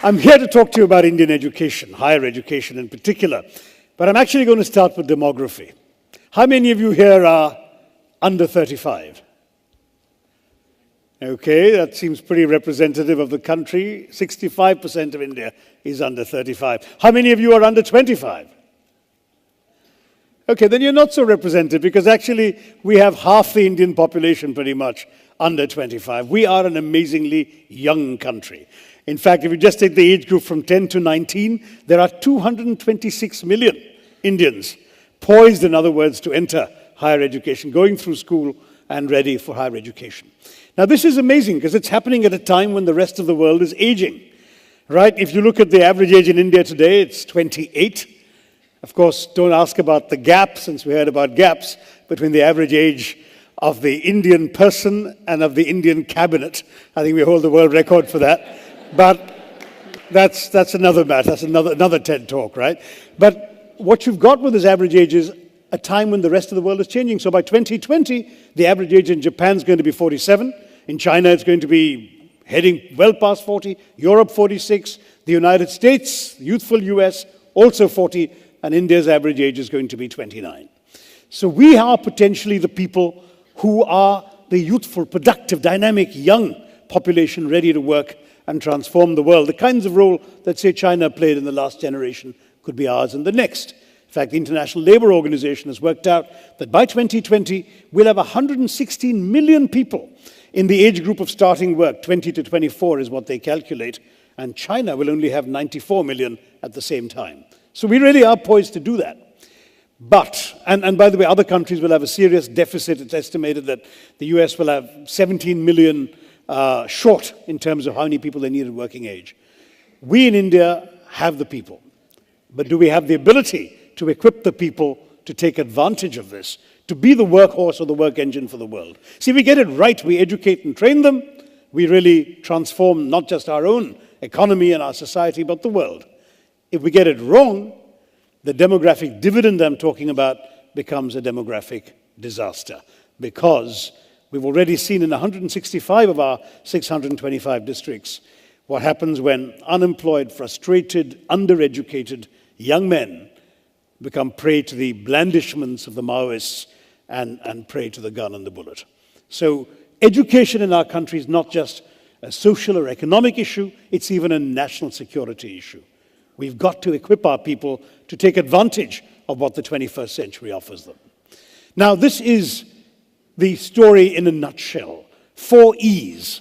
I'm here to talk to you about Indian education, higher education in particular. But I'm actually going to start with demography. How many of you here are under 35? Okay, that seems pretty representative of the country. 65% of India is under 35. How many of you are under 25? Okay, then you're not so representative because actually we have half the Indian population pretty much under 25. We are an amazingly young country. In fact, if you just take the age group from 10 to 19, there are 226 million Indians poised, in other words, to enter higher education, going through school and ready for higher education. Now, this is amazing because it's happening at a time when the rest of the world is aging, right? If you look at the average age in India today, it's 28. Of course, don't ask about the gap, since we heard about gaps between the average age of the Indian person and of the Indian cabinet. I think we hold the world record for that. But that's another matter. That's another TED talk, right? But what you've got with this average age is a time when the rest of the world is changing. So by 2020, the average age in Japan is going to be 47. In China, it's going to be heading well past 40. Europe, 46. The United States, youthful US, also 40. And India's average age is going to be 29. So we are potentially the people who are the youthful, productive, dynamic, young population ready to work and transform the world. The kinds of role that, say, China played in the last generation could be ours in the next. In fact, the International Labour Organization has worked out that by 2020, we'll have 116 million people in the age group of starting work. 20 to 24 is what they calculate. And China will only have 94 million at the same time. So we really are poised to do that. But, and by the way, other countries will have a serious deficit. It's estimated that the US will have 17 million short in terms of how many people they need at working age. We in India have the people. But do we have the ability to equip the people to take advantage of this, to be the workhorse or the work engine for the world? See, we get it right. We educate and train them. We really transform not just our own economy and our society, but the world. If we get it wrong, the demographic dividend I'm talking about becomes a demographic disaster, because we've already seen in 165 of our 625 districts what happens when unemployed, frustrated, undereducated young men become prey to the blandishments of the Maoists and prey to the gun and the bullet. So education in our country is not just a social or economic issue, it's even a national security issue. We've got to equip our people to take advantage of what the 21st century offers them. Now, this is the story in a nutshell. 4 E's.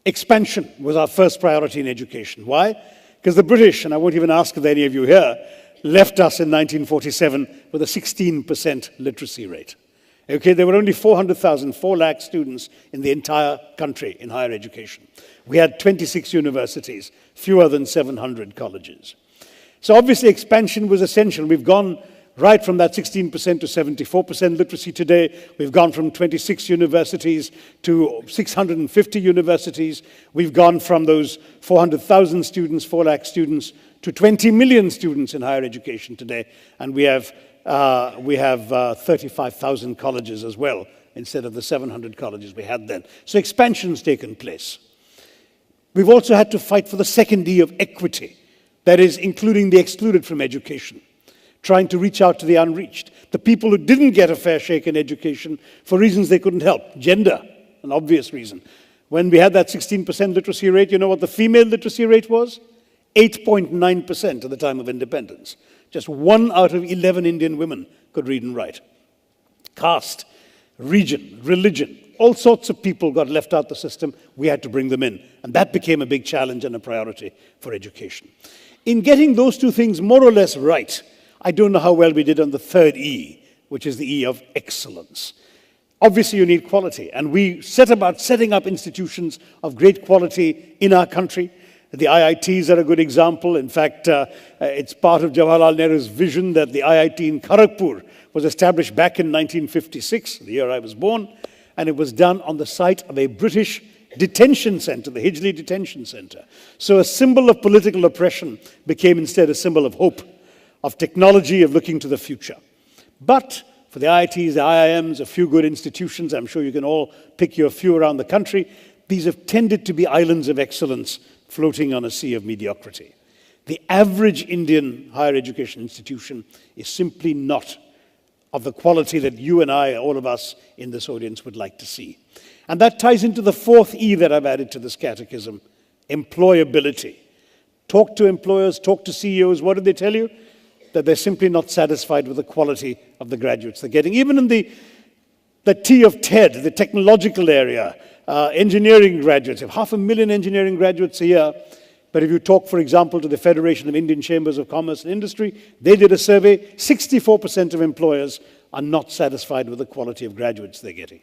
Expansion was our first priority in education. Why? Because the British, and I won't even ask if any of you here, left us in 1947 with a 16% literacy rate. Okay, there were only 400,000, 4 lakh students in the entire country in higher education. We had 26 universities, fewer than 700 colleges. So obviously expansion was essential. We've gone right from that 16% to 74% literacy today. We've gone from 26 universities to 650 universities. We've gone from those 400,000 students, 4 lakh students, to 20 million students in higher education today. And we have 35,000 colleges as well, instead of the 700 colleges we had then. So expansion's taken place. We've also had to fight for the second E of equity, that is, including the excluded from education, trying to reach out to the unreached, the people who didn't get a fair shake in education for reasons they couldn't help. Gender, an obvious reason. When we had that 16% literacy rate, you know what the female literacy rate was? 8.9% at the time of independence. Just 1 out of 11 Indian women could read and write. Caste, region, religion, all sorts of people got left out the system. We had to bring them in. And that became a big challenge and a priority for education. In getting those 2 things more or less right, I don't know how well we did on the third E, which is the E of excellence. Obviously, you need quality. And we set about setting up institutions of great quality in our country. The IITs are a good example. In fact, it's part of Jawaharlal Nehru's vision that the IIT in Kharagpur was established back in 1956, the year I was born, and it was done on the site of a British detention center, the Hijli Detention Center. So a symbol of political oppression became instead a symbol of hope, of technology, of looking to the future. But for the IITs, the IIMs, a few good institutions, I'm sure you can all pick your few around the country, these have tended to be islands of excellence floating on a sea of mediocrity. The average Indian higher education institution is simply not of the quality that you and I, all of us in this audience, would like to see. And that ties into the fourth E that I've added to this catechism: employability. Talk to employers, talk to CEOs. What do they tell you? That they're simply not satisfied with the quality of the graduates they're getting. Even in the T of TED, the technological area, engineering graduates, have 500,000 engineering graduates a year. But if you talk, for example, to the Federation of Indian Chambers of Commerce and Industry, they did a survey, 64% of employers are not satisfied with the quality of graduates they're getting.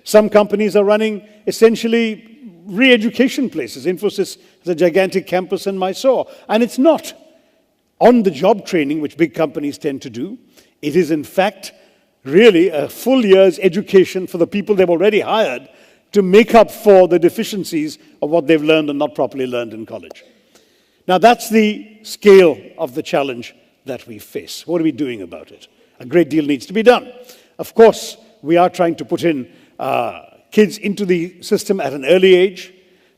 Some companies are running essentially re-education places. Infosys has a gigantic campus in Mysore, and it's not on-the-job training, which big companies tend to do. It is, in fact, really a full year's education for the people they've already hired to make up for the deficiencies of what they've learned and not properly learned in college. Now, that's the scale of the challenge that we face. What are we doing about it? A great deal needs to be done. Of course, we are trying to put in kids into the system at an early age.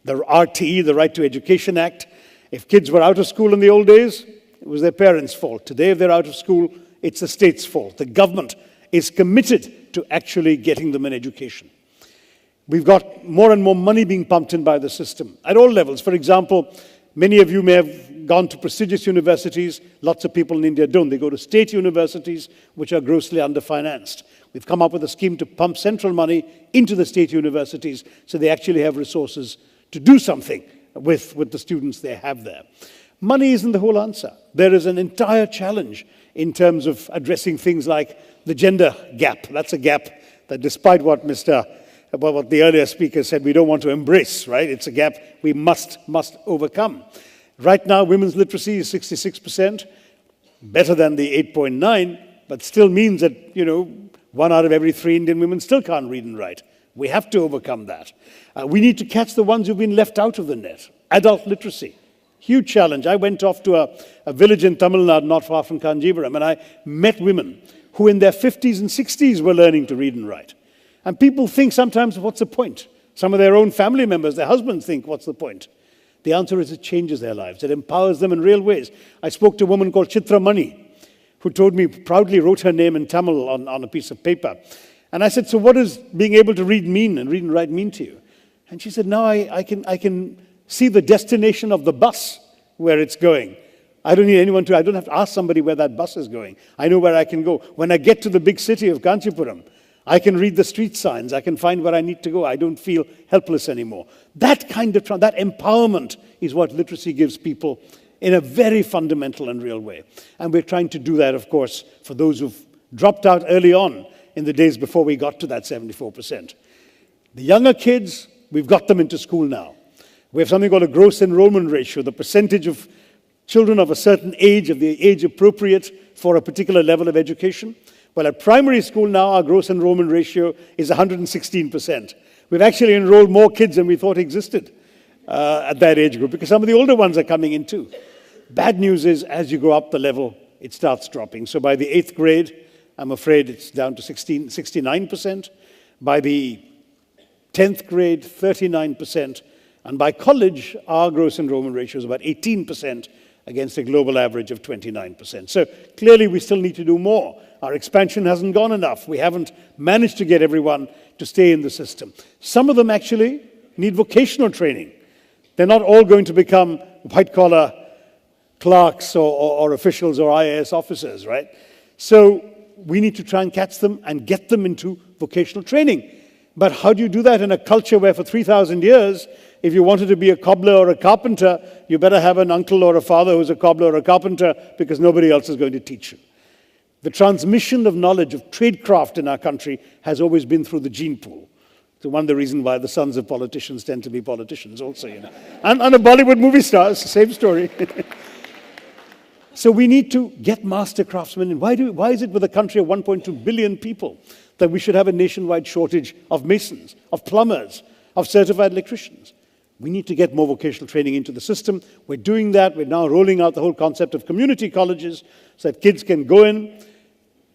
The RTE, the Right to Education Act. If kids were out of school in the old days, it was their parents' fault. Today, if they're out of school, it's the state's fault. The government is committed to actually getting them an education. We've got more and more money being pumped in by the system at all levels. For example, many of you may have gone to prestigious universities. Lots of people in India don't. They go to state universities, which are grossly underfinanced. We've come up with a scheme to pump central money into the state universities so they actually have resources to do something with the students they have there. Money isn't the whole answer. There is an entire challenge in terms of addressing things like the gender gap. That's a gap that, despite what the earlier speaker said, we don't want to embrace, right? It's a gap we must overcome. Right now, women's literacy is 66%, better than the 8.9, but still means that, 1 out of every 3 Indian women still can't read and write. We have to overcome that. We need to catch the ones who've been left out of the net. Adult literacy, huge challenge. I went off to a village in Tamil Nadu, not far from Kanjivaram, and I met women who in their 50s and 60s were learning to read and write. And people think sometimes, what's the point? Some of their own family members, their husbands think, what's the point? The answer is it changes their lives. It empowers them in real ways. I spoke to a woman called Chitra Mani, who told me, proudly wrote her name in Tamil on a piece of paper. And I said, so what does being able to read and write mean to you? And she said, now I can see the destination of the bus where it's going. I don't have to ask somebody where that bus is going. I know where I can go. When I get to the big city of Kanchipuram, I can read the street signs. I can find where I need to go. I don't feel helpless anymore. That kind of that empowerment is what literacy gives people in a very fundamental and real way. And we're trying to do that, of course, for those who've dropped out early on in the days before we got to that 74%. The younger kids, we've got them into school now. We have something called a gross enrollment ratio, the percentage of children of a certain age, of the age appropriate for a particular level of education. Well, at primary school now, our gross enrollment ratio is 116%. We've actually enrolled more kids than we thought existed at that age group, because some of the older ones are coming in too. Bad news is, as you go up the level, it starts dropping. So by the 8th grade, I'm afraid it's down to 69%. By the 10th grade, 39%. And by college, our gross enrollment ratio is about 18% against a global average of 29%. So clearly, we still need to do more. Our expansion hasn't gone enough. We haven't managed to get everyone to stay in the system. Some of them actually need vocational training. They're not all going to become white-collar clerks or officials or IAS officers, right? So we need to try and catch them and get them into vocational training. But how do you do that in a culture where for 3,000 years, if you wanted to be a cobbler or a carpenter, you better have an uncle or a father who's a cobbler or a carpenter, because nobody else is going to teach you. The transmission of knowledge of tradecraft in our country has always been through the gene pool. So one of the reasons why the sons of politicians tend to be politicians also, And a Bollywood movie stars, same story. So we need to get master craftsmen in. Why is it with a country of 1.2 billion people that we should have a nationwide shortage of masons, of plumbers, of certified electricians? We need to get more vocational training into the system. We're doing that. We're now rolling out the whole concept of community colleges so that kids can go in,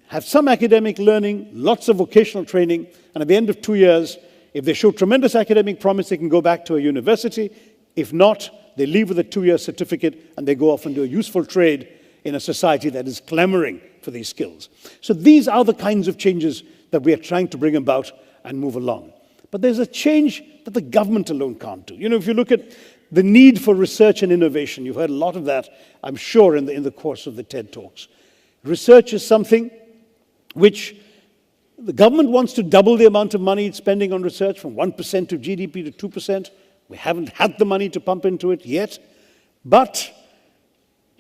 have some academic learning, lots of vocational training, and at the end of 2 years, if they show tremendous academic promise, they can go back to a university, If not, they leave with a 2-year certificate and they go off and do a useful trade in a society that is clamoring for these skills. So these are the kinds of changes that we are trying to bring about and move along. But there's a change that the government alone can't do. You know, if you look at the need for research and innovation, you've heard a lot of that, I'm sure, in the course of the TED Talks. Research is something which the government wants to double the amount of money it's spending on research from 1% of GDP to 2%. We haven't had the money to pump into it yet. But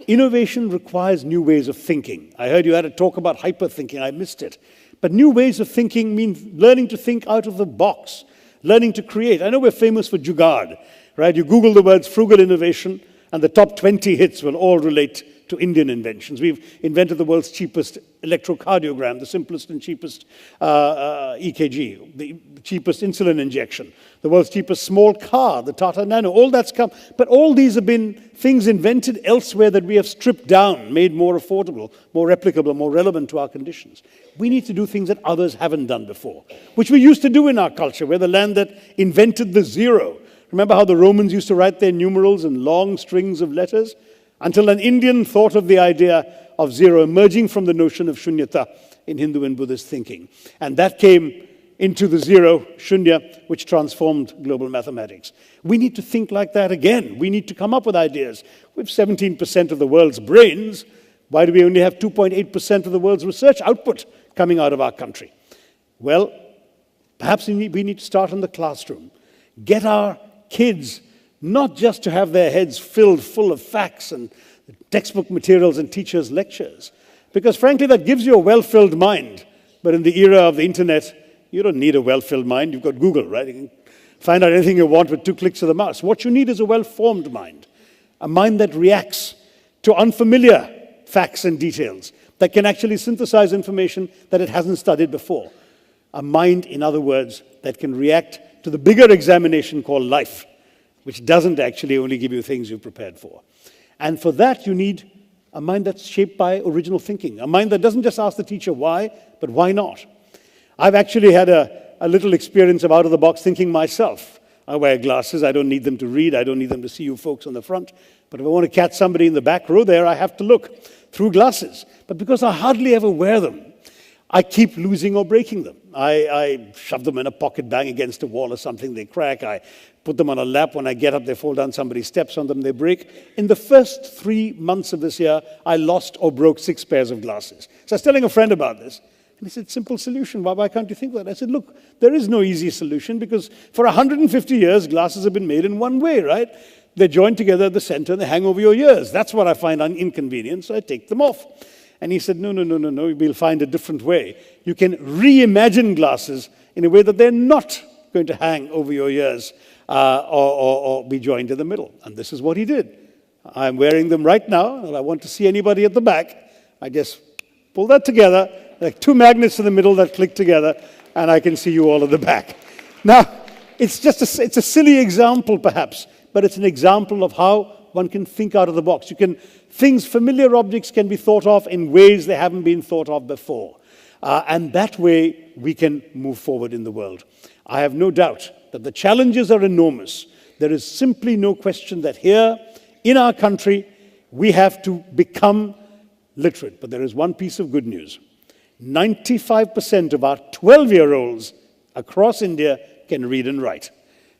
innovation requires new ways of thinking. I heard you had a talk about hyper-thinking. I missed it. But new ways of thinking means learning to think out of the box, learning to create. I know we're famous for jugaad, right? You Google the words frugal innovation, and the top 20 hits will all relate to Indian inventions. We've invented the world's cheapest electrocardiogram, the simplest and cheapest EKG, the cheapest insulin injection, the world's cheapest small car, the Tata Nano, all that's come. But all these have been things invented elsewhere that we have stripped down, made more affordable, more replicable, more relevant to our conditions. We need to do things that others haven't done before, which we used to do in our culture. We're the land that invented the zero. Remember how the Romans used to write their numerals in long strings of letters? Until an Indian thought of the idea of zero, emerging from the notion of shunyata in Hindu and Buddhist thinking. And that came into the zero, shunya, which transformed global mathematics. We need to think like that again. We need to come up with ideas. We have 17% of the world's brains. Why do we only have 2.8% of the world's research output coming out of our country? Well, perhaps we need to start in the classroom. Get our kids not just to have their heads filled full of facts and textbook materials and teachers' lectures, because frankly that gives you a well-filled mind. But in the era of the internet, you don't need a well-filled mind. You've got Google, right? You can find out anything you want with 2 clicks of the mouse. What you need is a well-formed mind, a mind that reacts to unfamiliar facts and details, that can actually synthesize information that it hasn't studied before. A mind, in other words, that can react to the bigger examination called life, which doesn't actually only give you things you've prepared for. And for that, you need a mind that's shaped by original thinking, a mind that doesn't just ask the teacher why, but why not. I've actually had a little experience of out-of-the-box thinking myself. I wear glasses. I don't need them to read. I don't need them to see you folks on the front. But if I want to catch somebody in the back row there, I have to look through glasses. But because I hardly ever wear them, I keep losing or breaking them. I shove them in a pocket, bang against a wall or something, they crack. I put them on a lap. When I get up, they fall down. Somebody steps on them, they break. In the first 3 months of this year, I lost or broke 6 pairs of glasses. So I was telling a friend about this. And he said, simple solution. Why can't you think of that? I said, look, there is no easy solution because for 150 years, glasses have been made in one way, right? They're joined together at the center and they hang over your ears. That's what I find inconvenient, so I take them off. And he said, no, we'll find a different way. You can reimagine glasses in a way that they're not going to hang over your ears or be joined in the middle. And this is what he did. I'm wearing them right now, and I want to see anybody at the back. I just pull that together, like 2 magnets in the middle that click together, and I can see you all at the back. Now, it's a silly example, perhaps, but it's an example of how one can think out of the box. Familiar objects can be thought of in ways they haven't been thought of before. And that way, we can move forward in the world. I have no doubt that the challenges are enormous. There is simply no question that here, in our country, we have to become literate. But there is one piece of good news. 95% of our 12-year-olds across India can read and write.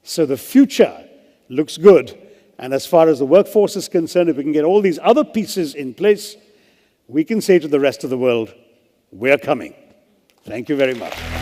So the future looks good. And as far as the workforce is concerned, if we can get all these other pieces in place, we can say to the rest of the world, we're coming. Thank you very much.